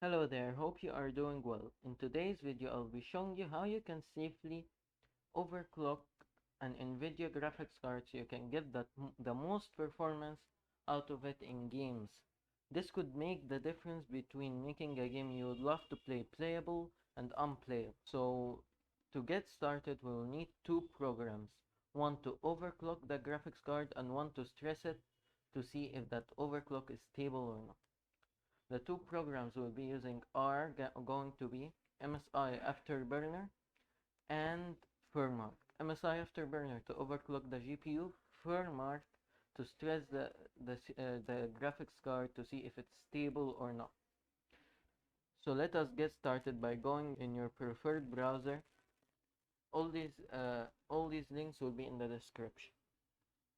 Hello there, hope you are doing well. In today's video, I'll be showing you how you can safely overclock an NVIDIA graphics card so you can get the most performance out of it in games. This could make the difference between making a game you would love to play playable and unplayable. So to get started, we'll need two programs. One to overclock the graphics card and one to stress it to see if that overclock is stable or not. The two programs we'll be using are going to be MSI Afterburner and FurMark. MSI Afterburner to overclock the GPU, FurMark to stress the graphics card to see if it's stable or not. So let us get started by going in your preferred browser. All these links will be in the description.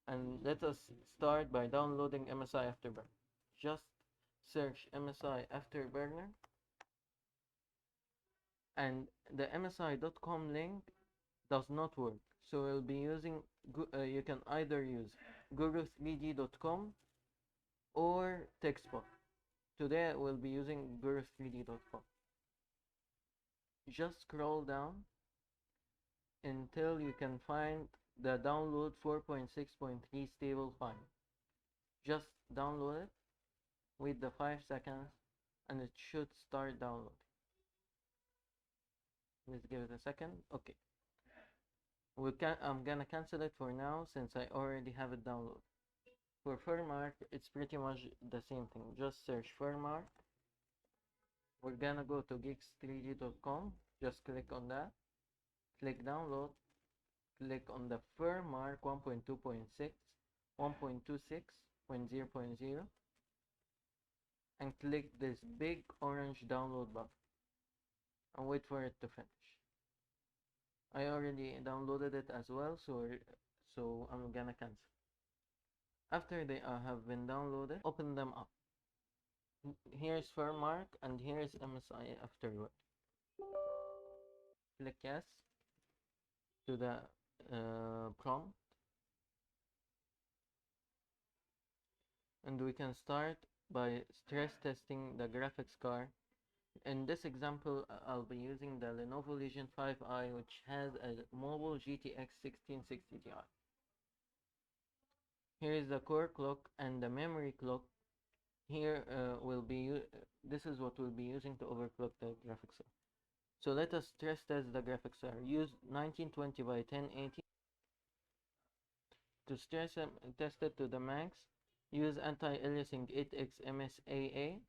And let us start by downloading MSI Afterburner. Just search MSI Afterburner, and the MSI.com link does not work, so we'll be using you can either use guru3d.com or TechSpot. Today we'll be using guru3d.com. Just scroll down until you can find the download 4.6.3 stable file. Just download it, wait the 5 seconds, and it should start downloading. Let's give it a second. Okay, I'm gonna cancel it for now since I already have it downloaded. For FurMark, it's pretty much the same thing. Just search FurMark. We're gonna go to geeks3d.com. Just click on that, click download, click on the FurMark 1.2.6, 1.26.0.0, and click this big orange download button and wait for it to finish. I already downloaded it as well, so I'm gonna cancel. After they have been downloaded, open them up. Here's FurMark and here's MSI Afterburner. Click yes to the prompt, and we can start by stress testing the graphics card. In this example, I'll be using the Lenovo Legion 5i, which has a mobile GTX 1660 Ti. Here is the core clock and the memory clock. Here this is what we'll be using to overclock the graphics card. So let us stress test the graphics card. Use 1920 by 1080. To stress test it to the max, use anti-aliasing 8x MSAA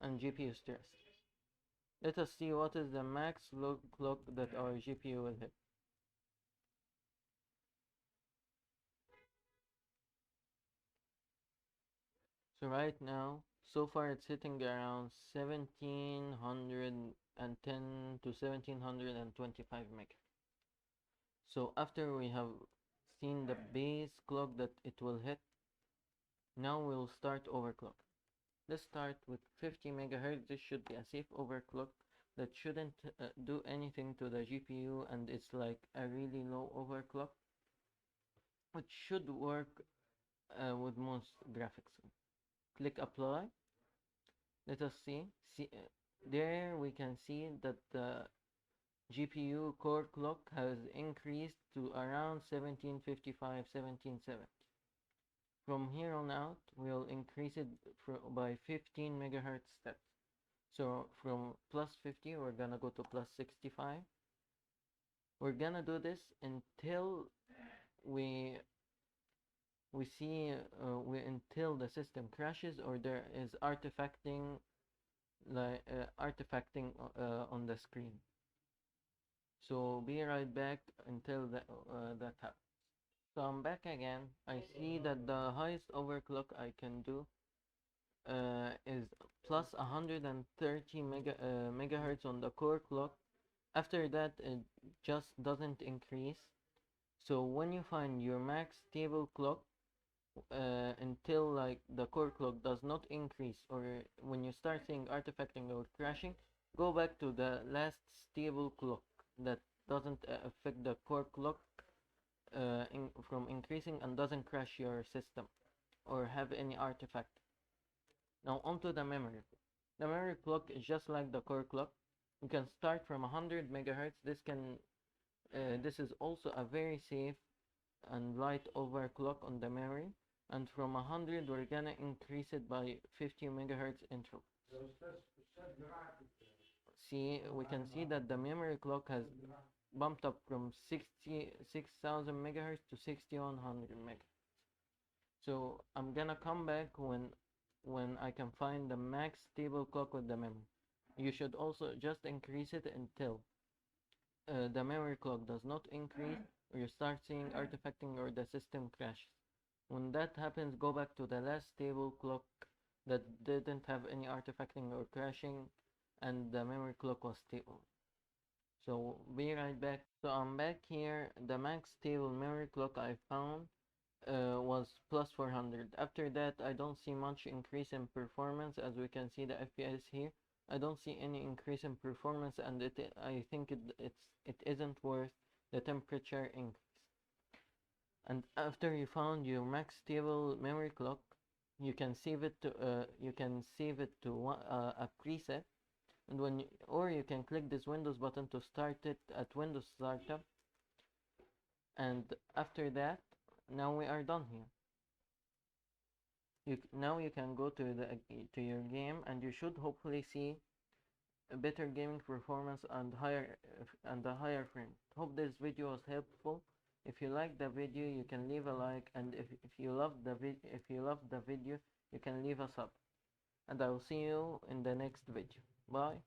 and GPU stress. Let us see what is the max clock that our GPU will hit. So right now, so far it's hitting around 1710 to 1725 megahertz. So after we have seen the base clock that it will hit, now we'll start overclock. Let's start with 50 megahertz. This should be a safe overclock that shouldn't do anything to the GPU, and it's like a really low overclock, which should work with most graphics. Click apply. Let us see. There we can see that the GPU core clock has increased to around 1755, 1770. From here on out, we'll increase it by 15 megahertz steps. So from plus 50, we're gonna go to plus 65. We're gonna do this until until the system crashes or there is artifacting on the screen. So be right back until that happens. So I'm back again. I see that the highest overclock I can do is plus 130 megahertz on the core clock. After that, it just doesn't increase. So when you find your max stable clock, until like the core clock does not increase, or when you start seeing artifacting or crashing, go back to the last stable clock that doesn't affect the core clock from increasing and doesn't crash your system or have any artifact. Now onto the memory. The memory clock is just like the core clock. You can start from 100 megahertz. This is also a very safe and light overclock on the memory. And from 100 we're gonna increase it by 50 megahertz interval. See, we can see that the memory clock has bumped up from 66,000 megahertz to 6100 megahertz. So I'm gonna come back when I can find the max stable clock with the memory. You should also just increase it until the memory clock does not increase, or you start seeing artifacting or the system crashes. When that happens, go back to the last stable clock that didn't have any artifacting or crashing, and the memory clock was stable. So be right back. So I'm back here. The max stable memory clock I found was plus 400. After that, I don't see much increase in performance. As we can see the FPS here, I don't see any increase in performance, and I think it isn't worth the temperature increase. And after you found your max stable memory clock, you can save it to a preset, and or you can click this Windows button to start it at Windows Startup. And after that, now we are done here. Now you can go to your game, and you should hopefully see a better gaming performance and a higher frame. Hope this video was helpful. If you like the video, you can leave a like, and if you love the video, you can leave a sub. And I will see you in the next video. Bye.